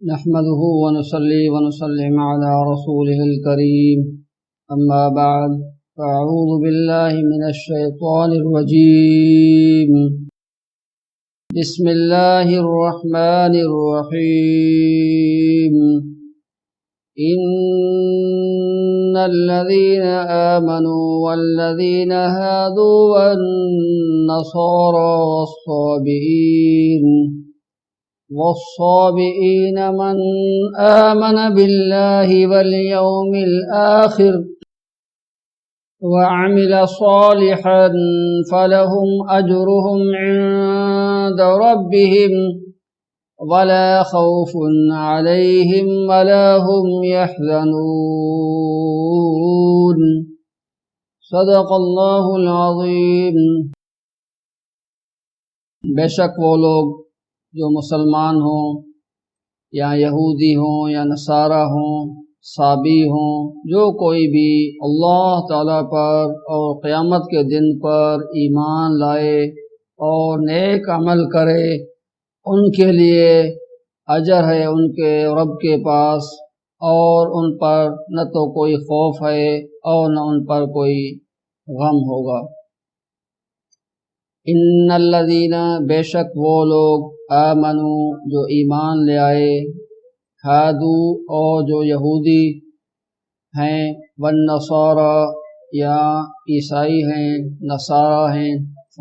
نحمده ونصلي ونسلم على رسوله الكريم أما بعد فأعوذ بالله من الشيطان الرجيم بسم الله الرحمن الرحيم إن الذين آمنوا والذين هادوا والنصارى والصابئين من آمن بالله واليوم الآخر وعمل صالحا فلهم أجرهم عند ربهم ولا خوف عليهم ولا هم يحزنون صدق اللہ العظیم۔ بے شک وہ لوگ جو مسلمان ہوں یا یہودی ہوں یا نصارہ ہوں، صابی ہوں، جو کوئی بھی اللہ تعالیٰ پر اور قیامت کے دن پر ایمان لائے اور نیک عمل کرے، ان کے لیے اجر ہے ان کے رب کے پاس، اور ان پر نہ تو کوئی خوف ہے اور نہ ان پر کوئی غم ہوگا۔ ان الذین، بے شک وہ لوگ، آمنو، جو ایمان لے آئے، ہادو، اور جو یہودی ہیں، والنصارى، یا عیسائی ہیں، نصارہ ہیں،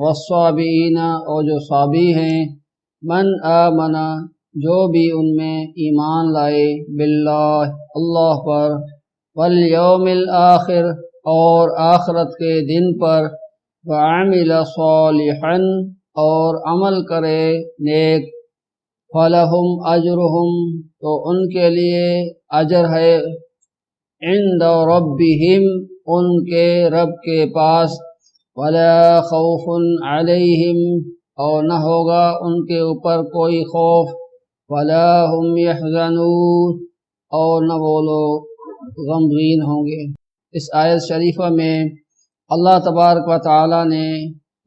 والصابئین، اور جو صابی ہیں، من آمن، جو بھی ان میں ایمان لائے، باللہ، اللہ پر، والیوم الآخر، اور آخرت کے دن پر، وعمل صالحا، اور عمل کرے نیک، فلہم اجرہم، تو ان کے لیے اجر ہے، عند ربہم، ان کے رب کے پاس، ولا خوف علیہم، اور نہ ہوگا ان کے اوپر کوئی خوف، ولا هم يحزنون، اور نہ وہ لوگ غمگین ہوں گے۔ اس آیت شریفہ میں اللہ تبارک و تعالی نے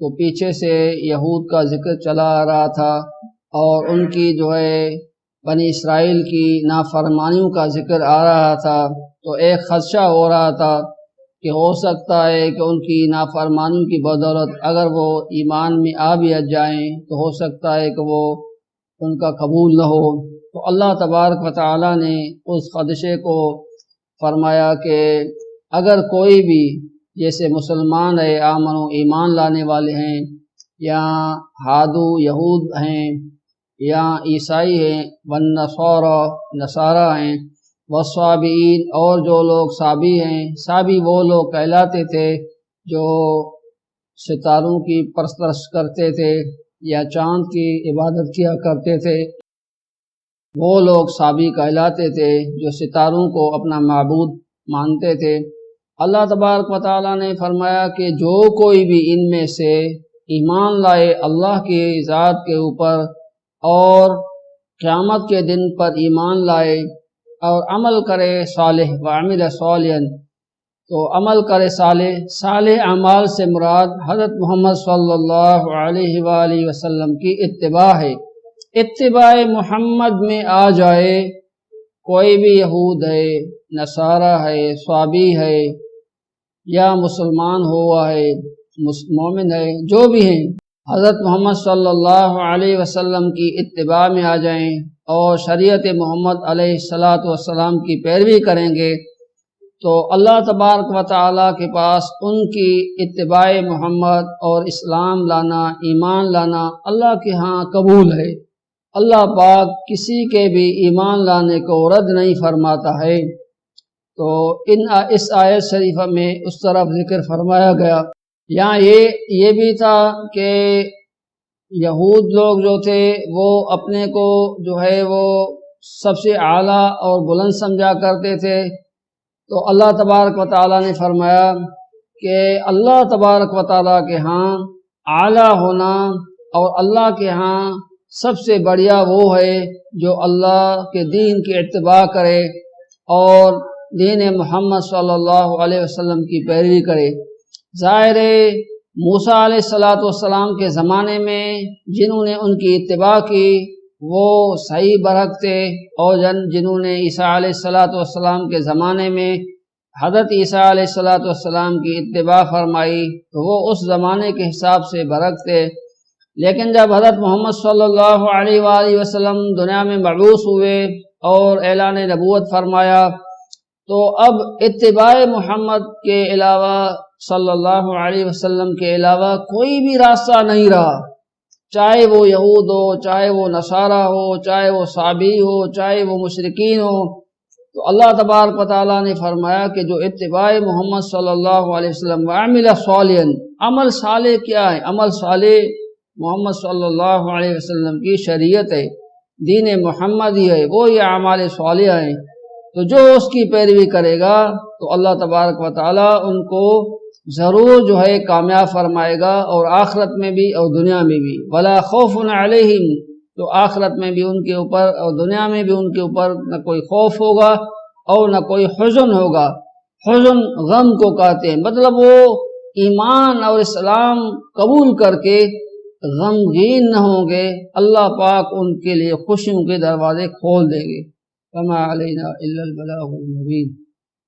تو پیچھے سے یہود کا ذکر چلا آ رہا تھا، اور ان کی جو ہے بنی اسرائیل کی نافرمانیوں کا ذکر آ رہا تھا، تو ایک خدشہ ہو رہا تھا کہ ہو سکتا ہے کہ ان کی نافرمانیوں کی بدولت اگر وہ ایمان میں آ بھی جائیں تو ہو سکتا ہے کہ وہ ان کا قبول نہ ہو۔ تو اللہ تبارک و تعالی نے اس خدشے کو فرمایا کہ اگر کوئی بھی جیسے مسلمان ہے، آمنو، ایمان لانے والے ہیں، یا ہادو، یہود ہیں، یا عیسائی ہیں، والنصارى، نصارہ ہیں، والصابئین، اور جو لوگ صابی ہیں، صابی وہ لوگ کہلاتے تھے جو ستاروں کی پرستش کرتے تھے یا چاند کی عبادت کیا کرتے تھے، وہ لوگ صابی کہلاتے تھے جو ستاروں کو اپنا معبود مانتے تھے۔ اللہ تبارک و تعالیٰ نے فرمایا کہ جو کوئی بھی ان میں سے ایمان لائے اللہ کی ذات کے اوپر اور قیامت کے دن پر ایمان لائے اور عمل کرے صالح، وعمل صالحا، تو عمل کرے صالح اعمال سے مراد حضرت محمد صلی اللہ علیہ وآلہ وسلم کی اتباع ہے۔ اتباع محمد میں آ جائے، کوئی بھی یہود ہے، نصارہ ہے، صابی ہے، یا مسلمان ہوا ہے، مومن ہے، جو بھی ہیں، حضرت محمد صلی اللہ علیہ وسلم کی اتباع میں آ جائیں اور شریعت محمد علیہ السلام کی پیروی کریں گے تو اللہ تبارک و تعالیٰ کے پاس ان کی اتباع محمد اور اسلام لانا، ایمان لانا اللہ کے ہاں قبول ہے۔ اللہ پاک کسی کے بھی ایمان لانے کو رد نہیں فرماتا ہے۔ تو اس آیت شریفہ میں اس طرف ذکر فرمایا گیا۔ یہاں یہ بھی تھا کہ یہود لوگ جو تھے وہ اپنے کو جو ہے وہ سب سے اعلیٰ اور بلند سمجھا کرتے تھے، تو اللہ تبارک و تعالیٰ نے فرمایا کہ اللہ تبارک و تعالیٰ کے ہاں اعلیٰ ہونا اور اللہ کے ہاں سب سے بڑھیا وہ ہے جو اللہ کے دین کی اتباع کرے اور دین محمد صلی اللہ علیہ وسلم کی پیروی کرے۔ ظاہر موسیٰ علیہ السلام کے زمانے میں جنہوں نے ان کی اتباع کی وہ صحیح برحق تھے، اور جنہوں نے عیسیٰ علیہ السلام کے زمانے میں حضرت عیسیٰ علیہ السلام کی اتباع فرمائی تو وہ اس زمانے کے حساب سے برحق تھے۔ لیکن جب حضرت محمد صلی اللہ علیہ وآلہ وسلم دنیا میں مبعوث ہوئے اور اعلان نبوت فرمایا تو اب اتباع محمد کے علاوہ صلی اللہ علیہ وسلم کے علاوہ کوئی بھی راستہ نہیں رہا، چاہے وہ یہود ہو، چاہے وہ نصارہ ہو، چاہے وہ صابی ہو، چاہے وہ مشرکین ہو۔ تو اللہ تبارک و تعالیٰ نے فرمایا کہ جو اتباع محمد صلی اللہ علیہ وسلم وعمل صالحا، عمل صالح کیا ہے؟ عمل صالح محمد صلی اللہ علیہ وسلم کی شریعت ہے، دین محمدی ہے، وہ یہ اعمال صالحہ ہیں۔ تو جو اس کی پیروی کرے گا تو اللہ تبارک و تعالیٰ ان کو ضرور جو ہے کامیاب فرمائے گا، اور آخرت میں بھی اور دنیا میں بھی۔ ولا خوف علیہم، تو آخرت میں بھی ان کے اوپر اور دنیا میں بھی ان کے اوپر نہ کوئی خوف ہوگا اور نہ کوئی حزن ہوگا۔ حزن غم کو کہتے ہیں، مطلب وہ ایمان اور اسلام قبول کر کے غمگین نہ ہوں گے، اللہ پاک ان کے لیے خوشیوں کے دروازے کھول دیں گے۔ وما علینا الا البلاغ المبین۔